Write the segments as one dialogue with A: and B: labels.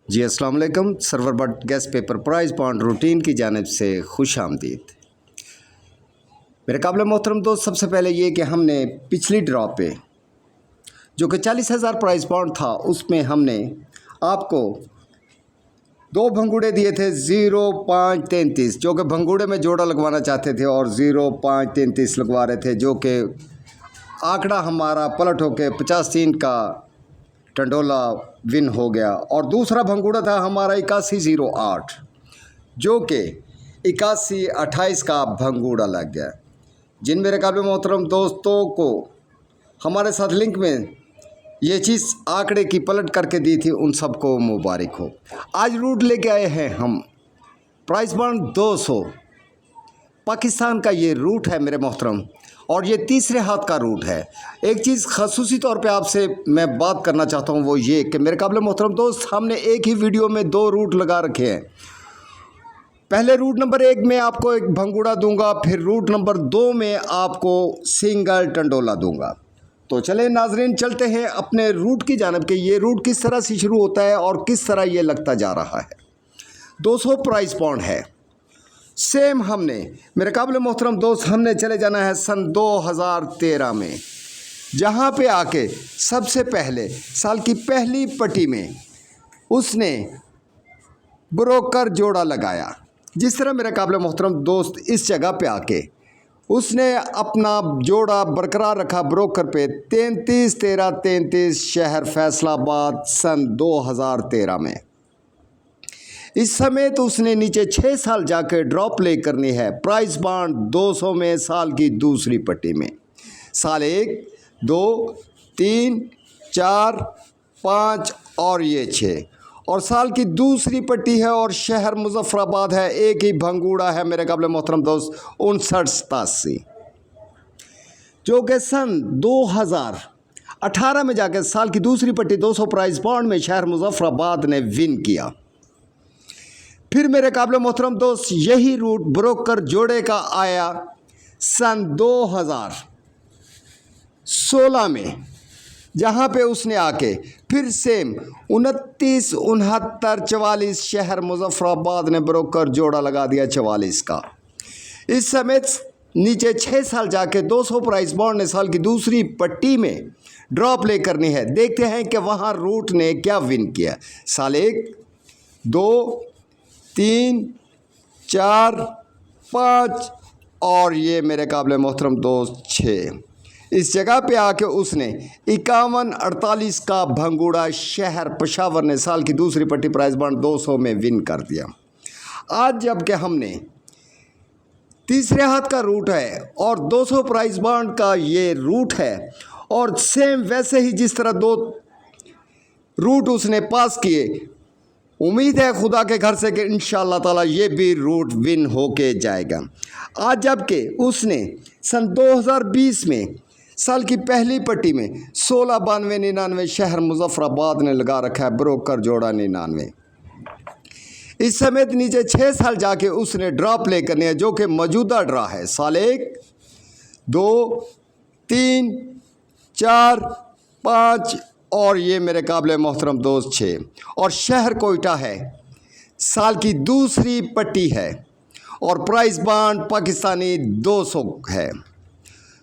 A: जी अस्सलाम वालेकुम। Server but gas paper price bond routine की जानिब से खुश आमदीद। मेरे काबिल मोहतरम दोस्त, सबसे पहले ये कि हमने पिछली ड्रॉ पे जो कि 40,000 प्राइस बॉन्ड था, उसमें हमने आपको दो भंगूड़े दिए थे 0.533, जो कि भंगूड़े में जोड़ा लगवाना चाहते थे और 0.33 लगवा रहे थे, जो कि आंकड़ा हमारा पलट होके 85 का टंडोला विन हो गया। और दूसरा भंगूड़ा था हमारा 8108, जो कि 8128 का भंगूड़ा लग गया। जिन मेरे काबिल मोहतरम दोस्तों को हमारे साथ लिंक में ये चीज़ आंकड़े की पलट करके दी थी, उन सबको मुबारक हो। आज रूट लेके आए हैं हम प्राइस बॉन्ड 200 पाकिस्तान का ये रूट है मेरे मोहतरम, और ये तीसरे हाथ का रूट है। एक चीज़ खसूसी तौर पे आपसे मैं बात करना चाहता हूँ, वो ये कि मेरे काबिल मोहतरम दोस्त, हमने एक ही वीडियो में दो रूट लगा रखे हैं। पहले रूट नंबर 1 में आपको एक भंगूड़ा दूंगा, फिर रूट नंबर 2 में आपको सिंगल टंडोला दूंगा। तो चले नाजरीन, चलते हैं अपने रूट की जानिब कि ये रूट किस तरह से शुरू होता है और किस तरह ये लगता जा रहा है। 200 प्राइस बॉन्ड है सेम। हमने मेरे काबिल मोहतरम दोस्त, हमने चले जाना है सन 2013 में, जहाँ पे आके सबसे पहले साल की पहली पट्टी में उसने ब्रोकर जोड़ा लगाया। जिस तरह मेरे काबिल मोहतरम दोस्त इस जगह पे आके उसने अपना जोड़ा बरकरार रखा ब्रोकर पे 33-13-33 शहर फैसलाबाद सन 2013 में। इस समय तो उसने नीचे 6 साल जाकर ड्रॉप प्ले करनी है प्राइस बॉन्ड 200 में, साल की दूसरी पट्टी में। साल 1, 2, 3, 4, 5 और ये 6, और साल की दूसरी पट्टी है और शहर मुजफ्फराबाद है। एक ही भंगूड़ा है मेरे काबिल मोहतरम दोस्त 59-87, जो कि सन 2018 में जाकर साल की दूसरी पट्टी 200 प्राइस बॉन्ड में शहर मुजफ्फराबाद ने विन किया। फिर मेरे काबिल मोहतरम दोस्त यही रूट ब्रोकर जोड़े का आया सन 2016 में, जहाँ पे उसने आके फिर सेम 29-69-44 शहर मुजफ्फराबाद ने ब्रोकर जोड़ा लगा दिया 44 का। इस समय नीचे 6 साल जाके 200 प्राइस बॉन्ड ने साल की दूसरी पट्टी में ड्रॉप ले करनी है। देखते हैं कि वहाँ रूट ने क्या विन किया। साल 1, 2, 3, 4, 5 और ये मेरे काबिल मोहतरम दोस्त 6। इस जगह पे आके उसने 51-48 का भंगूड़ा शहर पेशावर ने साल की दूसरी पट्टी प्राइस बॉन्ड 200 में विन कर दिया। आज जबकि हमने तीसरे हाथ का रूट है और 200 प्राइस बॉन्ड का ये रूट है, और सेम वैसे ही जिस तरह दो रूट उसने पास किए, उम्मीद है खुदा के घर से कि इंशाअल्लाह ताला ये भी रूट विन होके जाएगा। आज जबकि उसने सन 2020 में साल की पहली पट्टी में 16-92-99 शहर मुजफ्फराबाद ने लगा रखा है ब्रोकर जोड़ा 99। इस समेत नीचे 6 साल जाके उसने ड्रॉ प्ले करने है, जो कि मौजूदा ड्रा है। साल 1, 2, 3, 4, 5 और ये मेरे काबिल मोहतरम दोस्त 6, और शहर कोयटा है, साल की दूसरी पट्टी है और प्राइस बॉन्ड पाकिस्तानी 200 है।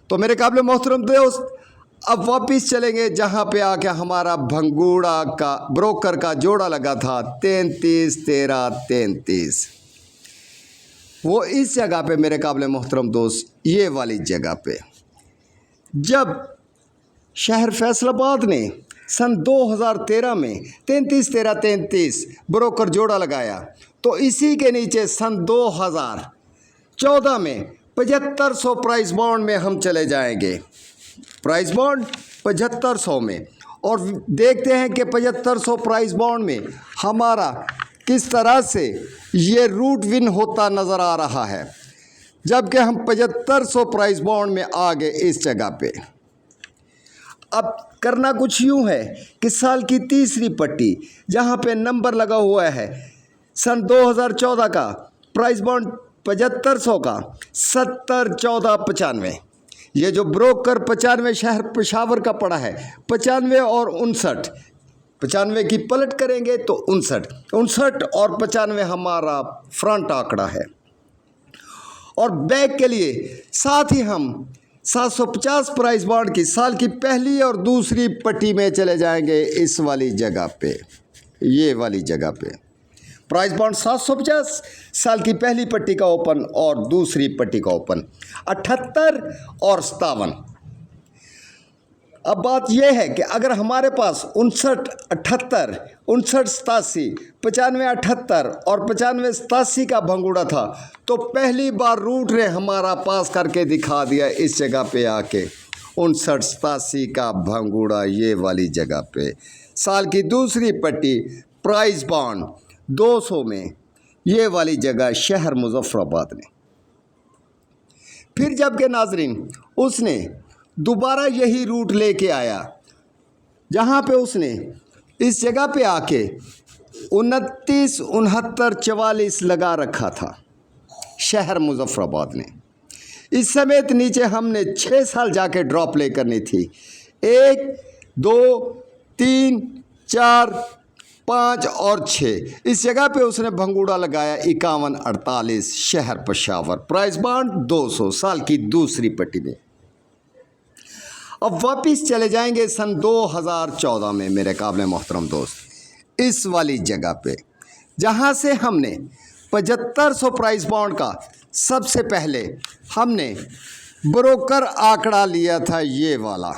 A: तो मेरे काबिल मोहतरम दोस्त, अब वापस चलेंगे जहाँ पे आके हमारा भंगूड़ा का ब्रोकर का जोड़ा लगा था 33-13-33। वो इस जगह पे मेरे काबिल मोहतरम दोस्त, ये वाली जगह पे जब शहर फैसलाबाद ने सन 2013 में 33-13-33 ब्रोकर जोड़ा लगाया, तो इसी के नीचे सन 2014 में 7500 प्राइस बॉन्ड में हम चले जाएंगे। प्राइस बॉन्ड 7500 में, और देखते हैं कि 7500 प्राइस बॉन्ड में हमारा किस तरह से ये रूट विन होता नज़र आ रहा है। जबकि हम 7500 प्राइस बॉन्ड में आ गए इस जगह पे। अब करना कुछ यूँ है कि साल की तीसरी पट्टी जहाँ पे नंबर लगा हुआ है सन 2014 का प्राइस बॉन्ड 7500 का 70-14-95, ये जो ब्रोकर 95 शहर पेशावर का पड़ा है 95 और 59, 95 की पलट करेंगे तो 59 और 95 हमारा फ्रंट आंकड़ा है। और बैक के लिए साथ ही हम 750 प्राइस बॉन्ड की साल की पहली और दूसरी पट्टी में चले जाएंगे, इस वाली जगह पे, ये वाली जगह पे प्राइस बॉन्ड 750, साल की पहली पट्टी का ओपन और दूसरी पट्टी का ओपन 78 और 57। अब बात यह है कि अगर हमारे पास 59, 78, 59, 87, 95, 78 और 95, 87 का भंगूड़ा था तो पहली बार रूट ने हमारा पास करके दिखा दिया इस जगह पे आके 59, 87 का भंगूड़ा, ये वाली जगह पे। साल की दूसरी पट्टी प्राइस बॉन्ड 200 में, ये वाली जगह शहर मुजफ्फराबाद में। फिर जबकि नाजरीन उसने दोबारा यही रूट लेके आया, जहाँ पे उसने इस जगह पे आके 29, 69, 44 लगा रखा था शहर मुजफ्फराबाद ने। इस समेत नीचे हमने 6 साल जाके ड्रॉप ले करनी थी, 1, 2, 3, 4, 5 और 6। इस जगह पे उसने भंगूड़ा लगाया 51, 48 शहर पेशावर, प्राइस बॉन्ड 200, साल की दूसरी पट्टी में। अब वापिस चले जाएंगे सन 2014 में मेरे काबिल मोहतरम दोस्त, इस वाली जगह पे जहाँ से हमने 7500 प्राइस बॉन्ड का सबसे पहले हमने ब्रोकर आंकड़ा लिया था, ये वाला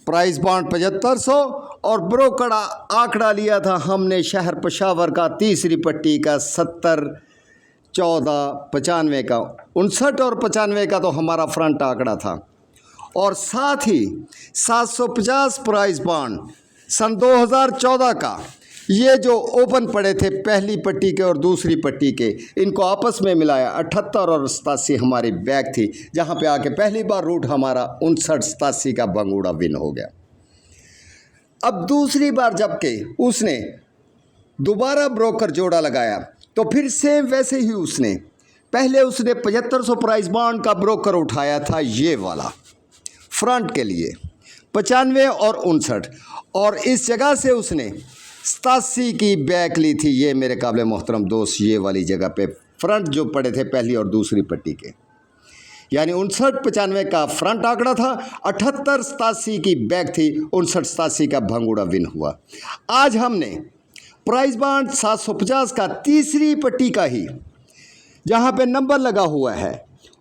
A: प्राइस बॉन्ड 7500 और ब्रोकर आंकड़ा लिया था हमने शहर पेशावर का तीसरी पट्टी का 70, 14, 95 का 59 और 95 का तो हमारा फ्रंट आंकड़ा था। और साथ ही 750 प्राइस बॉन्ड सन 2014 का, ये जो ओपन पड़े थे पहली पट्टी के और दूसरी पट्टी के, इनको आपस में मिलाया 78 और 87 हमारी बैक थी, जहाँ पे आके पहली बार रूट हमारा 59, 87 का भंगूड़ा विन हो गया। अब दूसरी बार जबकि उसने दोबारा ब्रोकर जोड़ा लगाया तो फिर सेम वैसे ही उसने पहले उसने 7500 प्राइस बॉन्ड का ब्रोकर उठाया था, ये वाला फ्रंट के लिए 95 और 59, और इस जगह से उसने 87 की बैक ली थी, ये मेरे काबिल मोहतरम दोस्त, ये वाली जगह पे फ्रंट जो पड़े थे पहली और दूसरी पट्टी के, यानी 59, 95 का फ्रंट आंकड़ा था, 78, 87 की बैक थी, 59, 87 का भंगूड़ा विन हुआ। आज हमने प्राइस बॉन्ड 750 का तीसरी पट्टी का ही, जहाँ पे नंबर लगा हुआ है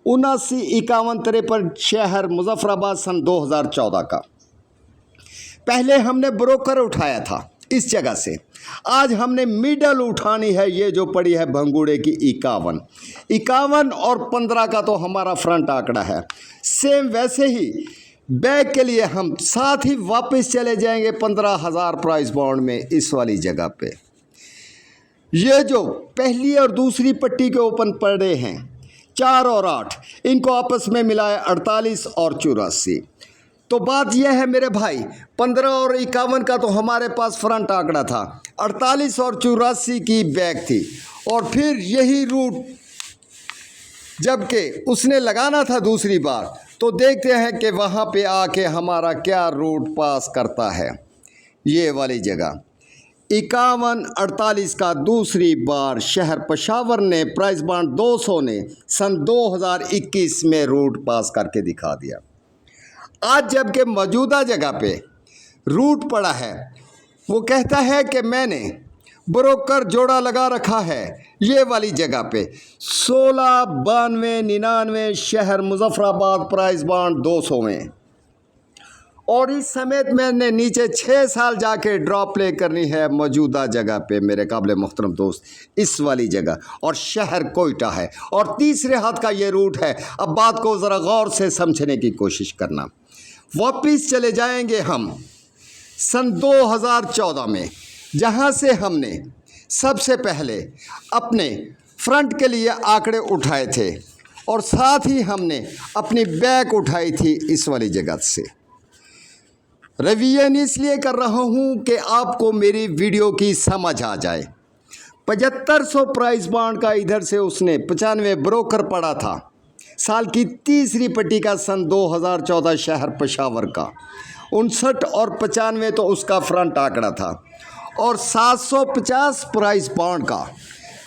A: 79, 51, 53 शहर मुजफ्फराबाद सन 2014 का, पहले हमने ब्रोकर उठाया था इस जगह से। आज हमने मिडल उठानी है, ये जो पड़ी है भंगूड़े की 51 और 15 का तो हमारा फ्रंट आंकड़ा है। सेम वैसे ही बैक के लिए हम साथ ही वापस चले जाएंगे 15,000 प्राइस बॉन्ड में, इस वाली जगह पे। ये जो पहली और दूसरी पट्टी के ओपन पड़े हैं 4 और 8, इनको आपस में मिलाया 48 और 84। तो बात यह है मेरे भाई, 15 और 51 का तो हमारे पास फ्रंट आंकड़ा था, 48 और 84 की बैक थी, और फिर यही रूट जबकि उसने लगाना था दूसरी बार, तो देखते हैं कि वहाँ पे आके हमारा क्या रूट पास करता है। ये वाली जगह 51, 48 का दूसरी बार शहर पेशावर ने प्राइस बॉन्ड 200 ने सन 2021 में रूट पास करके दिखा दिया। आज जबकि मौजूदा जगह पे रूट पड़ा है, वो कहता है कि मैंने ब्रोकर जोड़ा लगा रखा है ये वाली जगह पे 16, 92, 99 शहर मुजफ्फराबाद प्राइस बॉन्ड 200 में, और इस समेत मैंने नीचे 6 साल जाके ड्रॉप प्ले करनी है मौजूदा जगह पे मेरे काबिल मोहतरम दोस्त, इस वाली जगह, और शहर कोयटा है और तीसरे हाथ का ये रूट है। अब बात को ज़रा गौर से समझने की कोशिश करना। वापिस चले जाएंगे हम सन 2014 में, जहां से हमने सबसे पहले अपने फ्रंट के लिए आंकड़े उठाए थे और साथ ही हमने अपनी बैक उठाई थी इस वाली जगह से। रिवीजन इसलिए कर रहा हूं कि आपको मेरी वीडियो की समझ आ जाए। 7500 प्राइस बॉन्ड का इधर से उसने 95 ब्रोकर पड़ा था, साल की तीसरी पट्टी का सन 2014 शहर पेशावर का, 59 और 95 तो उसका फ्रंट आंकड़ा था, और 750 प्राइस बॉन्ड का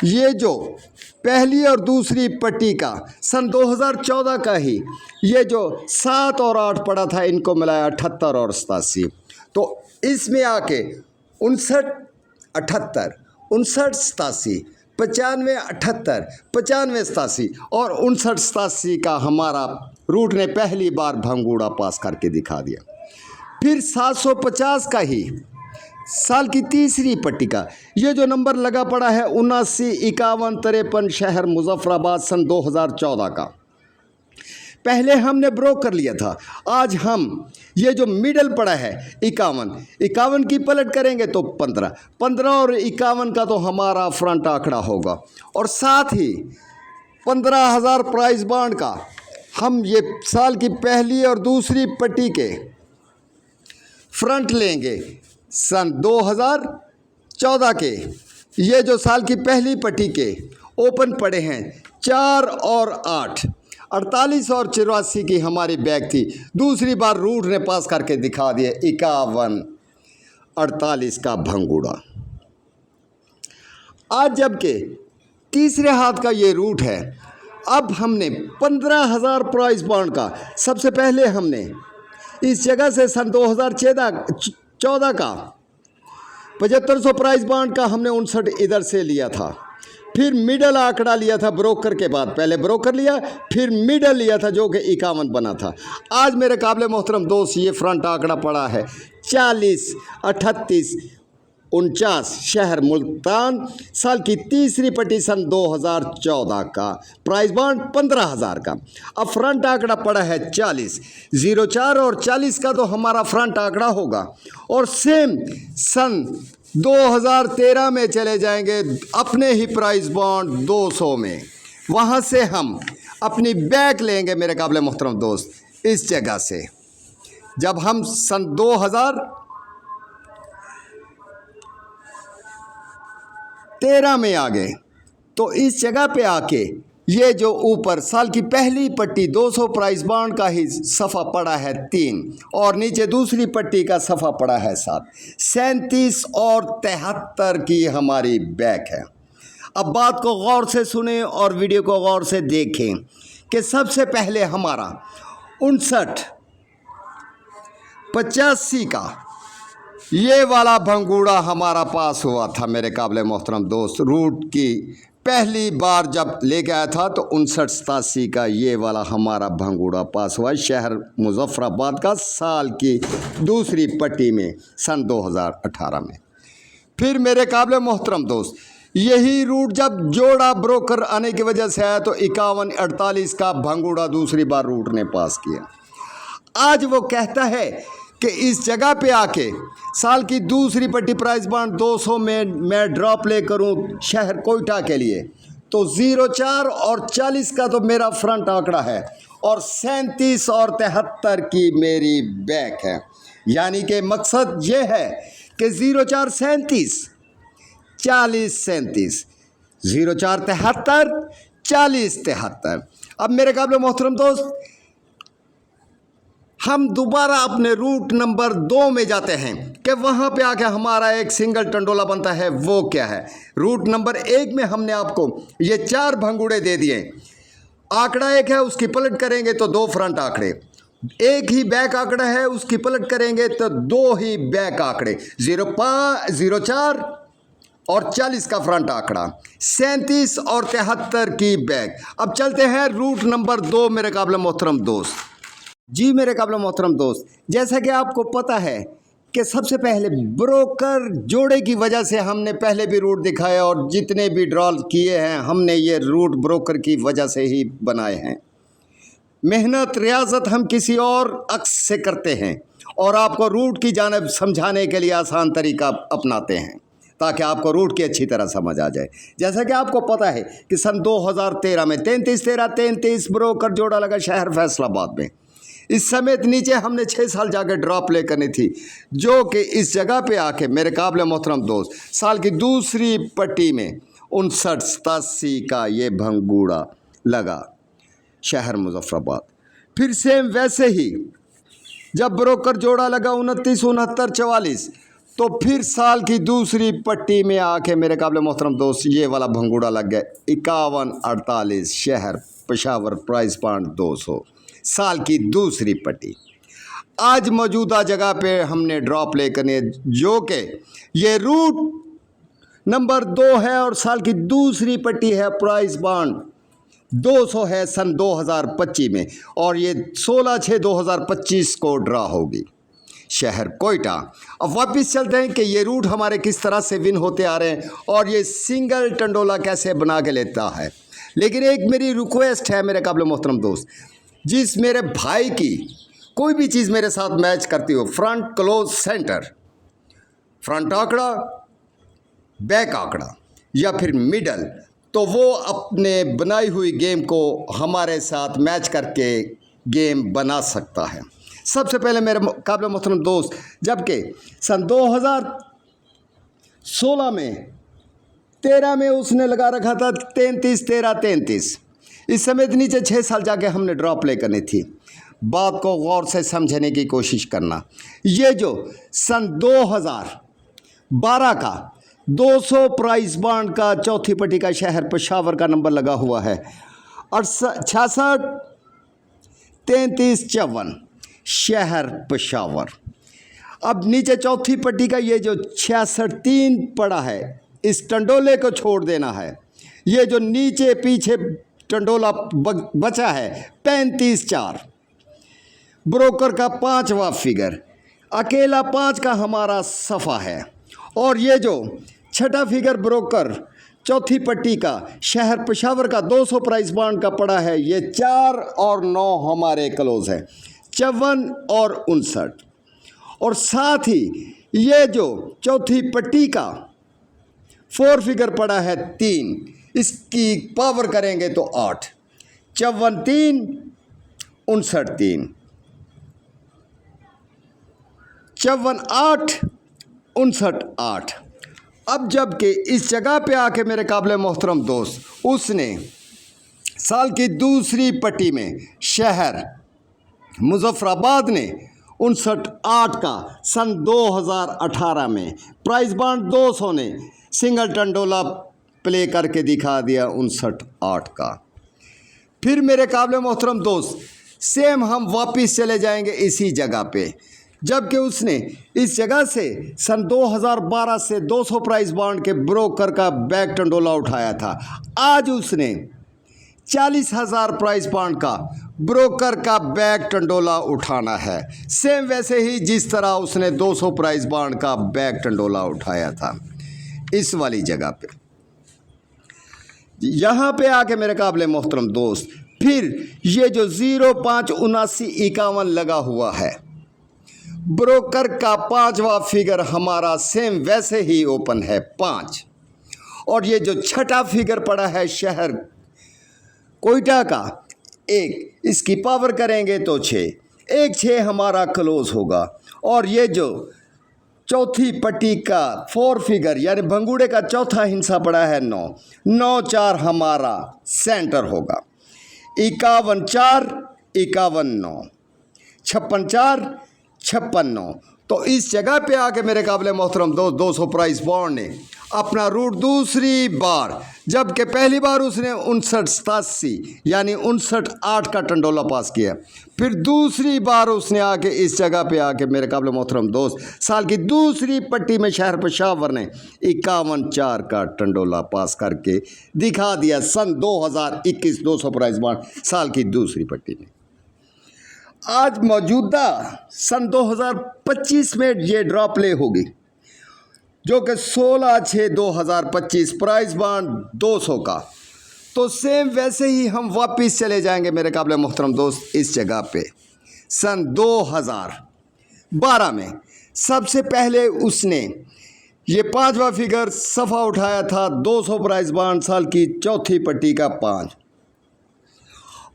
A: ये जो पहली और दूसरी पट्टी का सन 2014 का ही ये जो 7 और 8 पड़ा था, इनको मिलाया 78 और 87। तो इसमें आके 59, 78, 59, 87, 95, 78, 95, 87 और 59, 87 का हमारा रूट ने पहली बार भंगूड़ा पास करके दिखा दिया। फिर 750 का ही साल की तीसरी पट्टी का ये जो नंबर लगा पड़ा है 79, 51, 53 शहर मुजफ्फराबाद सन 2014 का, पहले हमने ब्रोक कर लिया था। आज हम ये जो मिडल पड़ा है 51 की पलट करेंगे तो 15 और 51 का तो हमारा फ्रंट आंकड़ा होगा, और साथ ही 15,000 प्राइस बॉन्ड का हम ये साल की पहली और दूसरी पट्टी के फ्रंट लेंगे सन 2014 के। ये जो साल की पहली पट्टी के ओपन पड़े हैं 4 और 8, 48 और 84 की हमारी बैक थी। दूसरी बार रूट ने पास करके दिखा दिए 51, 48 का भंगूड़ा। आज जबकि तीसरे हाथ का ये रूट है, अब हमने 15,000 प्राइस बॉन्ड का सबसे पहले हमने इस जगह से सन 2014 का 7500 प्राइस बॉन्ड का हमने 59 इधर से लिया था। फिर मिडल आंकड़ा लिया था ब्रोकर के बाद, पहले ब्रोकर लिया फिर मिडल लिया था जो कि 51 बना था। आज मेरे काबिल मोहतरम दोस्त ये फ्रंट आंकड़ा पड़ा है 40, 38, 49 शहर मुल्तान साल की तीसरी पट्टी सन 2014 का, प्राइस बॉन्ड 15,000 का। अब फ्रंट आंकड़ा पड़ा है 40, 04 और 40 का तो हमारा फ्रंट आंकड़ा होगा। और सेम सन 2013 में चले जाएंगे अपने ही प्राइस बॉन्ड 200 में, वहाँ से हम अपनी बैक लेंगे मेरे काबिल मोहतरम दोस्त। इस जगह से जब हम सन 2013 में आ गए तो इस जगह पे आके ये जो ऊपर साल की पहली पट्टी 200 प्राइस बॉन्ड का ही सफ़ा पड़ा है 3 और नीचे दूसरी पट्टी का सफ़ा पड़ा है 7, 37 और 73 की हमारी बैक है। अब बात को गौर से सुने और वीडियो को गौर से देखें कि सबसे पहले हमारा 59, 85 का ये वाला भंगूड़ा हमारा पास हुआ था मेरे काबिल मोहतरम दोस्त। रूट की पहली बार जब लेके आया था तो 59, 87 का ये वाला हमारा भंगूड़ा पास हुआ शहर मुजफ्फराबाद का साल की दूसरी पट्टी में सन 2018 में। फिर मेरे काबिल मोहतरम दोस्त यही रूट जब जोड़ा ब्रोकर आने की वजह से आया तो 51, 48 का भंगूड़ा दूसरी बार रूट ने पास किया। आज वो कहता है कि इस जगह पे आके साल की दूसरी पट्टी प्राइस बॉन्ड 200 में मैं ड्रॉप ले करूँ शहर कोयटा के लिए तो 04 और 40 का तो मेरा फ्रंट आंकड़ा है और 37 और 73 की मेरी बैक है। यानी कि मकसद ये है कि 04 37, 40 37, 04 73, 40 73। अब मेरे काबिल मोहतरम दोस्त हम दोबारा अपने रूट नंबर 2 में जाते हैं कि वहाँ पे आके हमारा एक सिंगल टंडोला बनता है। वो क्या है? रूट नंबर 1 में हमने आपको ये 4 भंगूड़े दे दिए। आंकड़ा एक है, उसकी पलट करेंगे तो 2 फ्रंट आंकड़े, एक ही बैक आंकड़ा है, उसकी पलट करेंगे तो 2 ही बैक आंकड़े, 04 और 40 का फ्रंट आंकड़ा, 37 और 73 की बैक। अब चलते हैं रूट नंबर 2 मेरे काबिल मोहतरम दोस्त। जी मेरे काबिल मोहतरम दोस्त, जैसा कि आपको पता है कि सबसे पहले ब्रोकर जोड़े की वजह से हमने पहले भी रूट दिखाया और जितने भी ड्रॉ किए हैं हमने ये रूट ब्रोकर की वजह से ही बनाए हैं। मेहनत रियाजत हम किसी और अक्स से करते हैं और आपको रूट की जानिब समझाने के लिए आसान तरीका अपनाते हैं ताकि आपको रूट की अच्छी तरह समझ आ जाए। जैसा कि आपको पता है कि सन 2013 में 33 ब्रोकर जोड़ा लगा शहर फैसलाबाद में। इस समय नीचे हमने 6 साल जाकर ड्रॉप ले करनी थी, जो कि इस जगह पे आके मेरे काबिल मोहतरम दोस्त साल की दूसरी पट्टी में 59, 87 का ये भंगूड़ा लगा शहर मुजफ्फराबाद। फिर सेम वैसे ही जब ब्रोकर जोड़ा लगा 29, 69, 44, तो फिर साल की दूसरी पट्टी में आके मेरे काबिल मोहतरम दोस्त ये वाला भंगूड़ा लग गया 51, 48, शहर पेशावर, प्राइस पॉइंट 200, साल की दूसरी पट्टी। आज मौजूदा जगह पे हमने ड्रॉप लेकर जो कि ये रूट नंबर 2 है और साल की दूसरी पट्टी है, प्राइस बॉन्ड 200 है सन 2025 में, और ये 16/6/2025 को ड्रा होगी, शहर कोयटा। अब वापस चलते हैं कि ये रूट हमारे किस तरह से विन होते आ रहे हैं और ये सिंगल टंडोला कैसे बना के लेता है। लेकिन एक मेरी रिक्वेस्ट है मेरे काबिल मोहतरम दोस्त, जिस मेरे भाई की कोई भी चीज़ मेरे साथ मैच करती हो, फ्रंट क्लोज सेंटर, फ्रंट आंकड़ा, बैक आंकड़ा या फिर मिडल, तो वो अपने बनाई हुई गेम को हमारे साथ मैच करके गेम बना सकता है। सबसे पहले मेरे काबिल मोहतरम दोस्त, जबकि सन 2016 में 13 में उसने लगा रखा था 33, 13, 33, इस समय नीचे 6 साल जाके हमने ड्रॉप ले करनी थी। बात को गौर से समझने की कोशिश करना। ये जो सन 2012 का 200 प्राइस बॉन्ड का चौथी पट्टी का शहर पेशावर का नंबर लगा हुआ है, और 66, 33, 54 शहर पेशावर। अब नीचे चौथी पट्टी का ये जो 66-3 पड़ा है, इस टंडोले को छोड़ देना है। ये जो नीचे पीछे टंडोला बचा है 35-4, ब्रोकर का 5वां फिगर, अकेला 5 का हमारा सफ़ा है, और ये जो छठा फिगर ब्रोकर चौथी पट्टी का शहर पेशावर का 200 प्राइस बॉन्ड का पड़ा है, ये 4 और 9 हमारे क्लोज है, 54 और 59। और साथ ही ये जो चौथी पट्टी का 4 फिगर पड़ा है 3, इसकी पावर करेंगे तो 8, 54 3, 59 3, 54 8, 59 8। अब जबकि इस जगह पे आके मेरे काबिल मोहतरम दोस्त, उसने साल की दूसरी पट्टी में शहर मुजफ्फराबाद ने 59 8 का सन 2018 में प्राइस बॉन्ड 200 ने सिंगल टंडोला प्ले करके दिखा दिया 59 8 का। फिर मेरे काबिल मोहतरम दोस्त, सेम हम वापस चले जाएंगे इसी जगह पे, जबकि उसने इस जगह से सन 2012 से 200 प्राइस बॉन्ड के ब्रोकर का बैक टंडोला उठाया था। आज उसने 40,000 प्राइस बॉन्ड का ब्रोकर का बैक टंडोला उठाना है, सेम वैसे ही जिस तरह उसने 200 प्राइस बॉन्ड का बैक टंडोला उठाया था इस वाली जगह पे। यहाँ पे आके मेरे काबिल मोहतरम दोस्त, फिर ये जो 057951 लगा हुआ है, ब्रोकर का 5वां फिगर हमारा सेम वैसे ही ओपन है 5, और ये जो छठा फिगर पड़ा है शहर कोयटा का 1, इसकी पावर करेंगे तो 6, 1 6 हमारा क्लोज होगा। और ये जो चौथी पट्टी का 4 फिगर यानी भंगूड़े का चौथा हिस्सा पड़ा है 9, 9 4 हमारा सेंटर होगा, 51 4, 51 9, 56 4, 56 9। तो इस जगह पे आके मेरे काबिल मोहतरम 200 प्राइस बॉन्ड ने अपना रूट दूसरी बार, जबकि पहली बार उसने 59-87 यानी 59 8 का टंडोला पास किया, फिर दूसरी बार उसने आके इस जगह पे आके मेरे काबिल मोहतरम दोस्त साल की दूसरी पट्टी में शहर पेशावर ने 51 4 का टंडोला पास करके दिखा दिया सन 2021 200 प्राइस बॉन्ड साल की दूसरी पट्टी में। आज मौजूदा सन 2025 में ये ड्रॉप ले होगी, जो कि 16/6/2025 प्राइस बॉन्ड 200 का। तो सेम वैसे ही हम वापस चले जाएंगे मेरे काबिल मोहतरम दोस्त इस जगह पे सन 2012 में। सबसे पहले उसने ये 5वां फिगर सफ़ा उठाया था 200 प्राइस बॉन्ड साल की चौथी पट्टी का 5,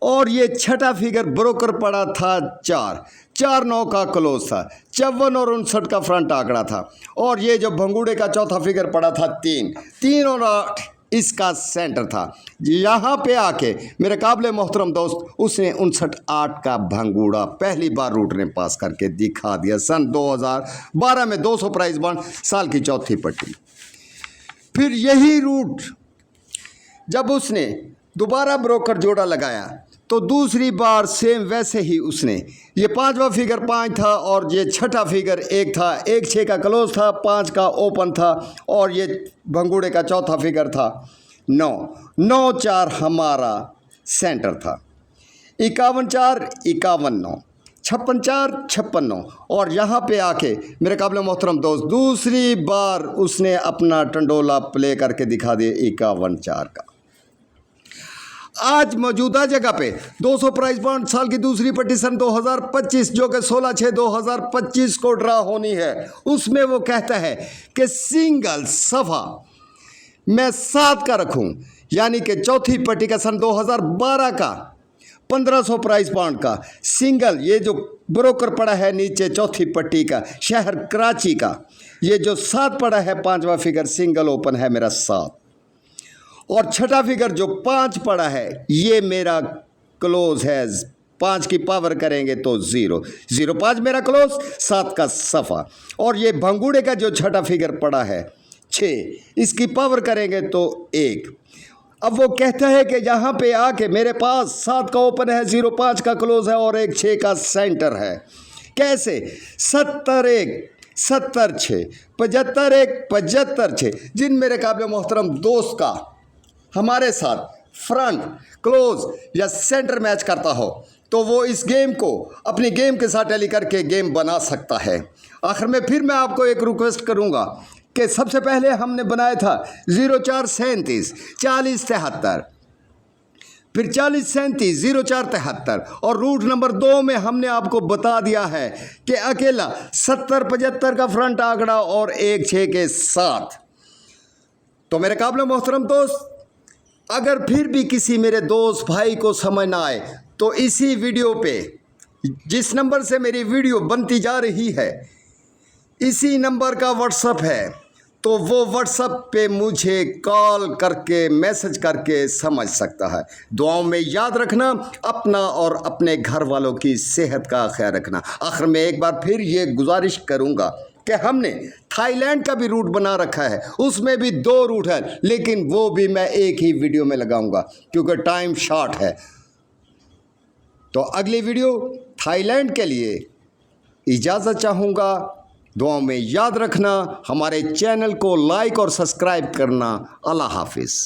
A: और ये छठा फिगर ब्रोकर पड़ा था 4, 4 9 का क्लोज था, 54 और 59 का फ्रंट आंकड़ा था, और ये जो भंगूड़े का चौथा फिगर पड़ा था 3, 3 और 8 इसका सेंटर था। यहाँ पे आके मेरे काबिल मोहतरम दोस्त उसने 59.8 का भंगूड़ा पहली बार रूट ने पास करके दिखा दिया। सन 2012 में 200 प्राइस बॉन्ड, साल की चौथी पट्टी। फिर यही रूट जब उसने दोबारा ब्रोकर जोड़ा लगाया तो दूसरी बार सेम वैसे ही उसने, ये पांचवा फिगर 5 था और ये छठा फिगर 1 था, 1-6 का क्लोज था, 5 का ओपन था और ये भंगूड़े का चौथा फिगर था 9, 9-4 हमारा सेंटर था। 51-4, 51-9, 56-4, 56-9 और यहाँ पे आके मेरे काबिल मोहतरम दोस्त दूसरी बार उसने अपना टंडोला प्ले करके दिखा दिया 51-4 का। आज मौजूदा जगह पे 200 प्राइस बॉन्ड, साल की दूसरी पट्टी सन 2025 जो कि 16/6/2025 को ड्रा होनी है, उसमें वो कहता है कि सिंगल सफ़ा मैं 7 का रखूं, यानी कि चौथी पट्टी का सन 2012 का 1500 प्राइस बॉन्ड का सिंगल, ये जो ब्रोकर पड़ा है नीचे चौथी पट्टी का शहर कराची का, ये जो 7 पड़ा है पांचवा फिगर सिंगल ओपन है मेरा 7 और छठा फिगर जो 5 पड़ा है ये मेरा क्लोज है। 5 की पावर करेंगे तो 0, 0-5 मेरा क्लोज, 7 का सफ़ा और ये भंगूड़े का जो छठा फिगर पड़ा है 6, इसकी पावर करेंगे तो 1। अब वो कहता है कि यहाँ पे आके मेरे पास 7 का ओपन है, 0-5 का क्लोज है और 1-6 का सेंटर है। कैसे? 70-1, 70-6, 75-1, 75-6। जिन मेरे काबिल मोहतरम दोस्त का हमारे साथ फ्रंट क्लोज या सेंटर मैच करता हो तो वो इस गेम को अपनी गेम के साथ टैली करके गेम बना सकता है। आखिर में फिर मैं आपको एक रिक्वेस्ट करूंगा कि सबसे पहले हमने बनाया था 0437 4073, फिर 4037 0473 और रूट नंबर 2 में हमने आपको बता दिया है कि अकेला 70-75 का फ्रंट आंकड़ा और 1-6 के साथ। तो मेरे काबिल मोहतरम दोस्त, अगर फिर भी किसी मेरे दोस्त भाई को समझ ना आए तो इसी वीडियो पे, जिस नंबर से मेरी वीडियो बनती जा रही है, इसी नंबर का व्हाट्सअप है, तो वो व्हाट्सअप पे मुझे कॉल करके मैसेज करके समझ सकता है। दुआओं में याद रखना अपना और अपने घर वालों की सेहत का ख्याल रखना। आखिर में एक बार फिर ये गुजारिश करूँगा कि हमने थाईलैंड का भी रूट बना रखा है, उसमें भी 2 रूट है, लेकिन वो भी मैं एक ही वीडियो में लगाऊंगा क्योंकि टाइम शॉर्ट है। तो अगली वीडियो थाईलैंड के लिए इजाज़त चाहूँगा। दुआओं में याद रखना, हमारे चैनल को लाइक और सब्सक्राइब करना। अल्लाह हाफिज़।